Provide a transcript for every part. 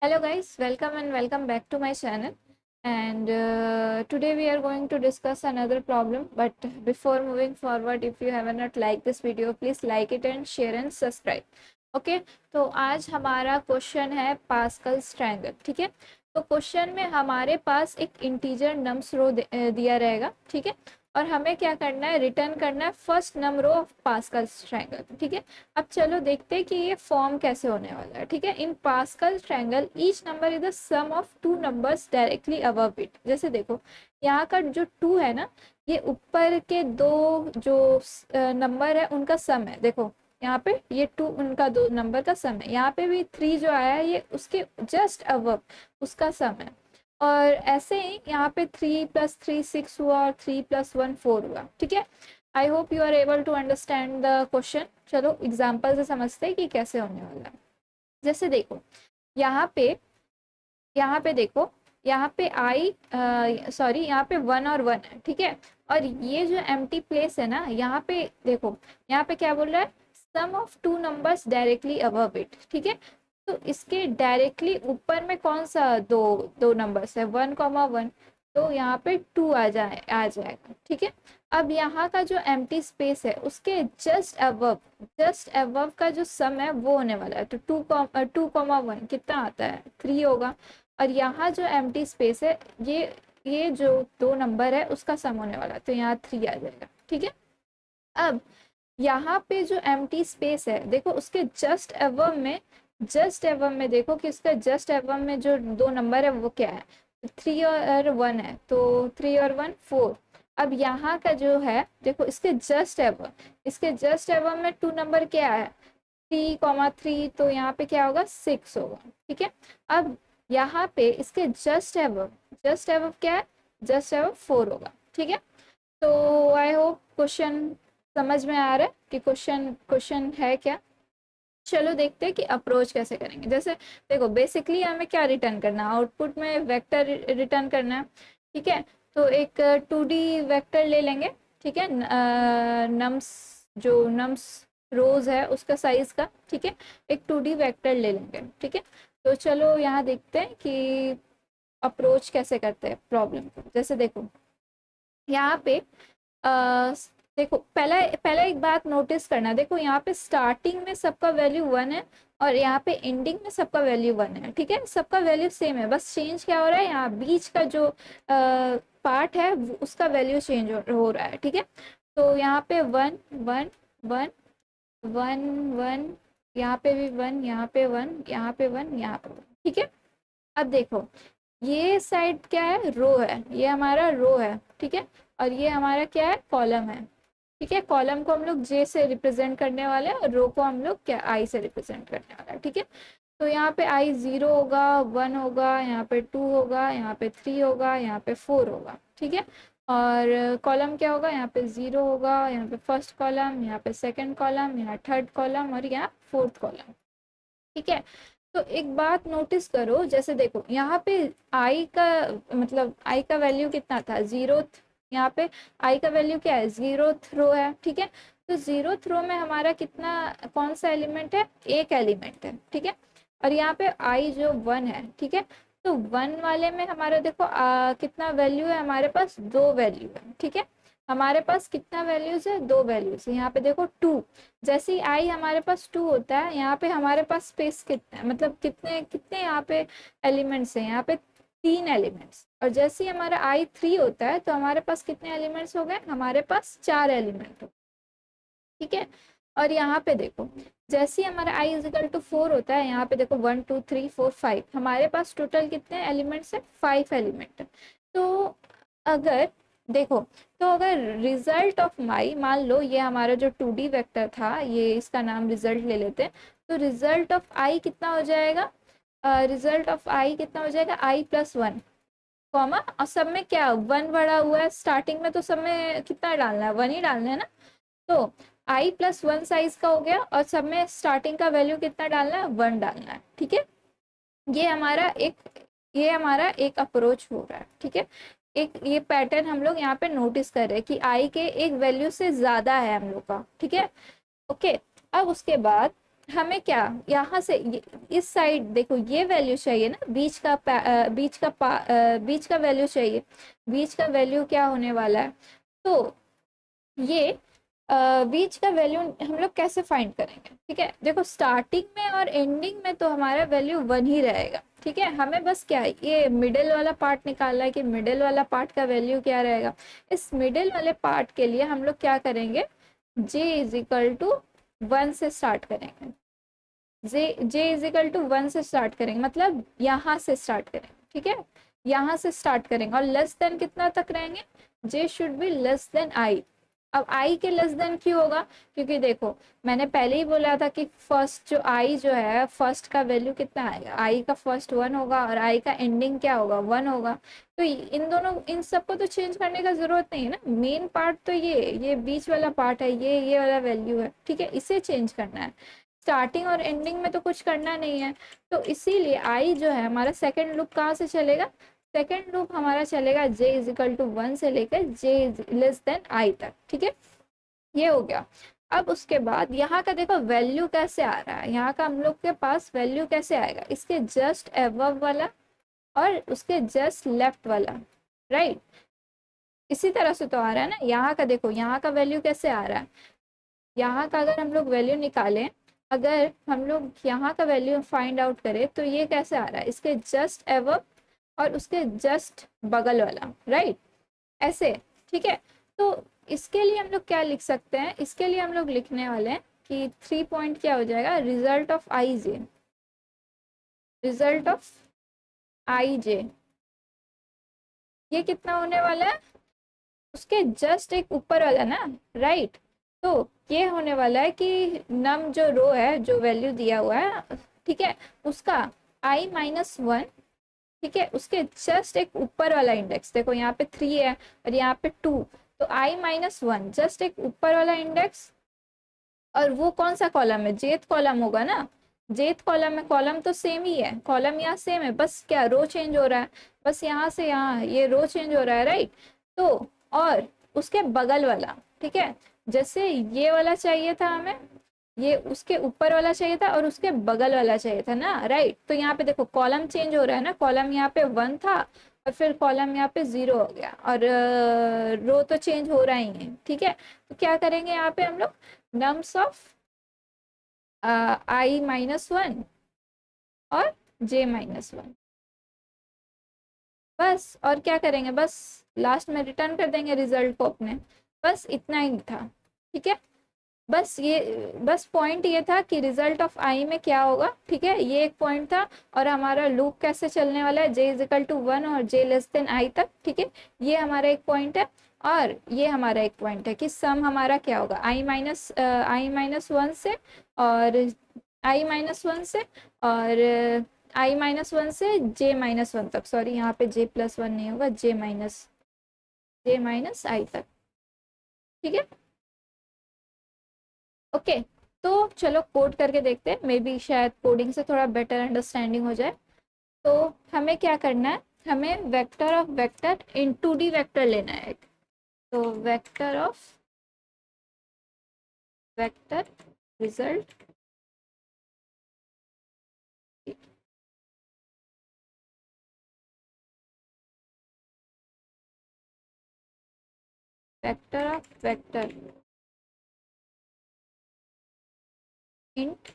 Hello guys, welcome and welcome back to my channel. And today we are going to discuss another problem. But before moving forward, if you have not liked this video, please like it and share and subscribe. Okay तो आज हमारा question है Pascal's triangle. ठीक है, तो question में हमारे पास एक इंटीजर नम्स रो दिया रहेगा। ठीक है, और हमें क्या करना है, रिटर्न करना है first num row of Pascal's triangle. ठीक है, अब चलो देखते हैं कि ये फॉर्म कैसे होने वाला है। ठीक है, in Pascal triangle each number is the sum of two numbers directly above it. जैसे देखो यहाँ का जो टू है ना, ये ऊपर के दो जो नंबर है उनका सम है। देखो यहाँ पे ये टू उनका दो नंबर का सम है, यहाँ पे भी थ्री जो आया है ये उसके जस्ट अबव उसका सम है। और ऐसे ही यहाँ पे थ्री प्लस थ्री सिक्स हुआ और थ्री प्लस वन फोर हुआ। ठीक है, I hope you are able to understand the question. चलो एग्जाम्पल से समझते हैं कि कैसे होने वाला है। जैसे देखो यहाँ पे देखो, यहाँ पे आई सॉरी यहाँ पे वन और वन है। ठीक है, और ये जो एम्प्टी प्लेस है ना, यहाँ पे देखो, यहाँ पे क्या बोल रहा है, sum of two numbers directly above it. ठीक है, तो इसके डायरेक्टली ऊपर में कौन सा दो दो नंबर्स है, वन कॉमा वन, तो यहाँ पे टू आ जाएगा। ठीक है, अब यहाँ का जो एम्प्टी स्पेस है उसके जस्ट अबव का जो सम है वो होने वाला है। तो टू कॉमा वन कितना आता है, थ्री होगा। और यहाँ जो एम्प्टी स्पेस है ये जो दो नंबर है उसका सम होने वाला है, तो यहाँ थ्री आ जाएगा। ठीक है, अब यहाँ पे जो एम्प्टी स्पेस है देखो, उसके जस्ट एवम में देखो कि उसका जस्ट एवम में जो दो नंबर है वो क्या है, थ्री और वन है, तो थ्री और वन फोर। अब यहाँ का जो है देखो, इसके जस्ट एवम में टू नंबर क्या है, थ्री कॉमा थ्री, तो यहाँ पे क्या होगा, सिक्स होगा। ठीक है, अब यहाँ पे इसके जस्ट एवब क्या है, जस्ट एवब फोर होगा। ठीक है, तो आई होप क्वेश्चन समझ में आ रहा है कि क्वेश्चन है क्या। चलो देखते हैं कि अप्रोच कैसे करेंगे। जैसे देखो बेसिकली हमें क्या रिटर्न करना है, आउटपुट में वेक्टर रिटर्न करना है। ठीक है, तो एक 2D वेक्टर ले लेंगे। ठीक है, नम्स रोज है उसका साइज का। ठीक है, एक 2D वेक्टर ले लेंगे। ठीक है, तो चलो यहाँ देखते हैं कि अप्रोच कैसे करते हैं प्रॉब्लम को। जैसे देखो यहाँ पे अ, देखो पहला पहला एक बात नोटिस करना, देखो यहाँ पे स्टार्टिंग में सबका वैल्यू वन है और यहाँ पे एंडिंग में सबका वैल्यू वन है। ठीक है, सबका वैल्यू सेम है, बस चेंज क्या हो रहा है, यहाँ बीच का जो पार्ट है उसका वैल्यू चेंज हो रहा है। ठीक है, तो यहाँ पे one one one one one, यहाँ पे भी वन, यहाँ पे वन, यहाँ पे वन, यहाँ पे वन। ठीक है, अब देखो ये साइड क्या है, रो है, ये हमारा रो है। ठीक है, और ये हमारा क्या है, कॉलम है। ठीक है, कॉलम को हम लोग जे से रिप्रेजेंट करने वाले हैं और रो को हम लोग क्या आई से रिप्रेजेंट करने वाला है। ठीक है, तो यहाँ पे आई जीरो होगा, वन होगा, यहाँ पे टू होगा, यहाँ पे थ्री होगा, यहाँ पे फोर होगा। ठीक है, और कॉलम क्या होगा, यहाँ पे जीरो होगा, यहाँ पे फर्स्ट कॉलम, यहाँ पे सेकंड कॉलम, यहाँ थर्ड कॉलम और यहाँ फोर्थ कॉलम। ठीक है, तो एक बात नोटिस करो, जैसे देखो यहाँ पे आई का मतलब आई का वैल्यू कितना था, जीरो। यहाँ पे आई का वैल्यू क्या है, जीरो रो है। ठीक है, तो जीरो रो में हमारा कितना, कौन सा एलिमेंट है, एक एलिमेंट है। ठीक है, और यहाँ पे आई जो वन है। ठीक है, तो वन वाले में हमारा देखो कितना वैल्यू है, हमारे पास दो वैल्यू है। ठीक है, हमारे पास कितना वैल्यूज है, दो वैल्यूज है। यहाँ पे देखो टू, जैसे ही आई हमारे पास टू होता है, यहाँ पे हमारे पास स्पेस कितना है, मतलब कितने कितने यहाँ पे एलिमेंट्स हैं, यहाँ पे तीन एलिमेंट्स। और जैसे ही हमारा आई थ्री होता है तो हमारे पास कितने एलिमेंट्स हो गए, हमारे पास चार एलिमेंट हो। ठीक है, और यहाँ पे देखो जैसे ही हमारा आई इजिकल टू फोर होता है, यहाँ पे देखो one two three four five, हमारे पास टोटल कितने एलिमेंट्स है, फाइव एलिमेंट। तो अगर देखो, तो अगर रिजल्ट ऑफ माई, मान लो ये हमारा जो 2D वेक्टर था, ये इसका नाम रिजल्ट ले लेते हैं, तो रिजल्ट ऑफ आई कितना हो जाएगा, रिजल्ट ऑफ आई कितना हो जाएगा, आई प्लस वन कॉमा, और सब में क्या वन बढ़ा हुआ है, स्टार्टिंग में तो सब में कितना डालना है, वन ही डालना है ना। तो आई प्लस वन साइज का हो गया और सब में स्टार्टिंग का वैल्यू कितना डालना है, वन डालना है। ठीक है, ये हमारा एक ये हमारा एक अप्रोच हो रहा है। ठीक है, एक ये पैटर्न हम लोग यहाँ पे नोटिस कर रहे हैं कि आई के एक वैल्यू से ज्यादा है हम लोग का। ठीक है, ओके, अब उसके बाद हमें क्या यहाँ से इस साइड देखो ये वैल्यू चाहिए ना, बीच का वैल्यू चाहिए। बीच का वैल्यू क्या होने वाला है, तो ये बीच का वैल्यू हम लोग कैसे फाइंड करेंगे, ठीक है। देखो स्टार्टिंग में और एंडिंग में तो हमारा वैल्यू वन ही रहेगा, ठीक है। हमें बस क्या है, ये मिडिल वाला पार्ट निकालना है कि मिडिल वाला पार्ट का वैल्यू क्या रहेगा। इस मिडिल वाले पार्ट के लिए हम लोग क्या करेंगे, j is equal to one से स्टार्ट करेंगे। J is equal to one से स्टार्ट करेंगे, मतलब यहाँ से स्टार्ट करेंगे, ठीक है। यहाँ से स्टार्ट करेंगे और लेस देन कितना तक रहेंगे, j should be less than i. अब आई के लेस देन क्यों होगा, क्योंकि देखो मैंने पहले ही बोला था कि फर्स्ट जो आई जो है, फर्स्ट का वैल्यू कितना आएगा, आई का फर्स्ट वन होगा और आई का एंडिंग क्या होगा, वन होगा। तो इन दोनों, इन सबको तो चेंज करने का जरूरत नहीं है ना। मेन पार्ट तो ये बीच वाला पार्ट है, ये वाला वैल्यू है, ठीक है। इसे चेंज करना है, स्टार्टिंग और एंडिंग में तो कुछ करना नहीं है। तो इसीलिए आई जो है हमारा सेकेंड लूप कहाँ से चलेगा, सेकेंड लूप हमारा चलेगा j is equal to one से लेकर j is less than i तक, ठीक है। ये हो गया। अब उसके बाद यहाँ का देखो वैल्यू कैसे आ रहा है, यहाँ का हम लोग के पास वैल्यू कैसे आएगा, इसके जस्ट अबव वाला और उसके जस्ट लेफ्ट वाला, राइट। इसी तरह से तो आ रहा है ना। यहाँ का देखो, यहाँ का वैल्यू कैसे आ रहा है, यहाँ का अगर हम लोग वैल्यू निकालें, अगर हम लोग यहाँ का वैल्यू फाइंड आउट करें तो ये कैसे आ रहा है, इसके जस्ट अबव और उसके जस्ट बगल वाला, राइट, ऐसे, ठीक है। तो इसके लिए हम लोग क्या लिख सकते हैं, इसके लिए हम लोग लिखने वाले हैं कि 3 पॉइंट क्या हो जाएगा, result of i j, result of i j, ये कितना होने वाला है, उसके जस्ट एक ऊपर वाला ना, राइट। तो ये होने वाला है कि नम जो रो है, जो वैल्यू दिया हुआ है, ठीक है, उसका आई माइनस वन, ठीक है, उसके जस्ट एक ऊपर वाला इंडेक्स, देखो यहाँ पे 3 है और यहाँ पे 2, तो आई माइनस वन जस्ट एक ऊपर वाला इंडेक्स। और वो कौन सा कॉलम है, जेथ कॉलम होगा ना, जेथ कॉलम में, कॉलम तो सेम ही है, कॉलम यहाँ सेम है, बस क्या रो चेंज हो रहा है, बस यहाँ से यहाँ ये रो चेंज हो रहा है, राइट। तो और उसके बगल वाला, ठीक है, जैसे ये वाला चाहिए था हमें, ये उसके ऊपर वाला चाहिए था और उसके बगल वाला चाहिए था ना, राइट। तो यहाँ पे देखो कॉलम चेंज हो रहा है ना, कॉलम यहाँ पे वन था और फिर कॉलम यहाँ पे जीरो हो गया और रो तो चेंज हो रहा ही है, ठीक है। तो क्या करेंगे यहाँ पे हम लोग, nums of I minus one और जे माइनस वन, बस। और क्या करेंगे, बस लास्ट में रिटर्न कर देंगे रिजल्ट को अपने, बस इतना ही था, ठीक है। बस ये, बस पॉइंट ये था कि रिजल्ट ऑफ आई में क्या होगा, ठीक है, ये एक पॉइंट था। और हमारा लूप कैसे चलने वाला है, जे इजिकल टू वन और जे लेस देन आई तक, ठीक है, ये हमारा एक पॉइंट है। और ये हमारा एक पॉइंट है कि सम हमारा क्या होगा, आई माइनस वन से और आई माइनस वन से और आई माइनस वन से जे माइनस वन तक, सॉरी यहाँ पे जे प्लस वन नहीं होगा, जे माइनस आई तक, ठीक है। ओके, तो चलो कोड करके देखते हैं, मे बी शायद कोडिंग से थोड़ा बेटर अंडरस्टैंडिंग हो जाए। तो हमें क्या करना है, हमें vector of vector in 2D vector लेना है एक। तो vector of vector result, vector of vector int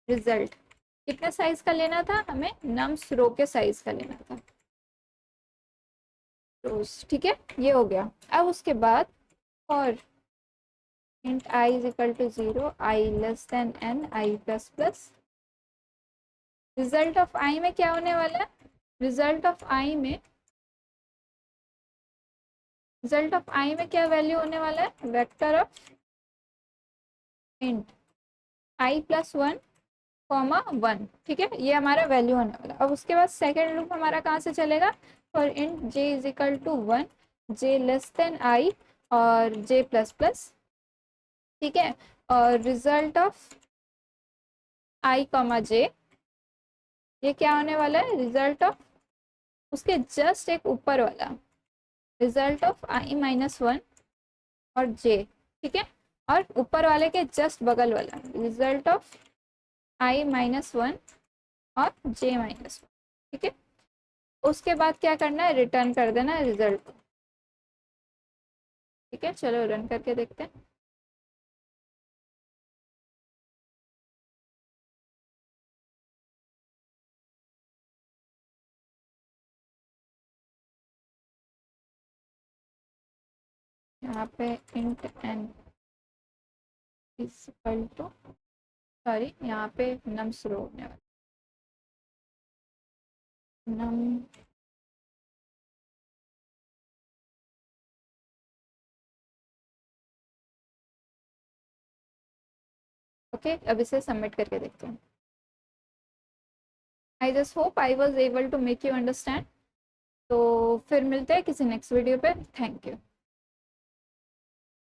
result, कितने साइज का लेना था हमें, नम्स रो के साइज का लेना था, रोज, ठीक है। ये हो गया। अब उसके बाद और int i is equal to zero, i less than n, i plus plus, result of i में क्या होने वाला है, रिजल्ट ऑफ आई में, रिजल्ट ऑफ आई में क्या वैल्यू होने वाला है, vector of int I plus one comma one, ठीक है, ये हमारा वैल्यू होने वाला। अब उसके बाद सेकेंड लूप हमारा कहाँ से चलेगा, for int j is equal to one, j less than i और जे प्लस प्लस, ठीक है। और result of i comma j, ये क्या होने वाला है, रिजल्ट ऑफ उसके जस्ट एक ऊपर वाला, result of I minus one और जे, ठीक है। और ऊपर वाले के जस्ट बगल वाला रिजल्ट ऑफ i-1 और j-1, ठीक है। उसके बाद क्या करना है, रिटर्न कर देना है रिजल्ट को, ठीक है। चलो रन करके देखते हैं। यहाँ पे int n is equal to, sorry यहाँ पे नम शुरू होने वाला, नम, ओके। अब इसे सबमिट करके देखते हैं। I just hope I was able to make you understand. तो फिर मिलते हैं किसी नेक्स्ट वीडियो पे। Thank you.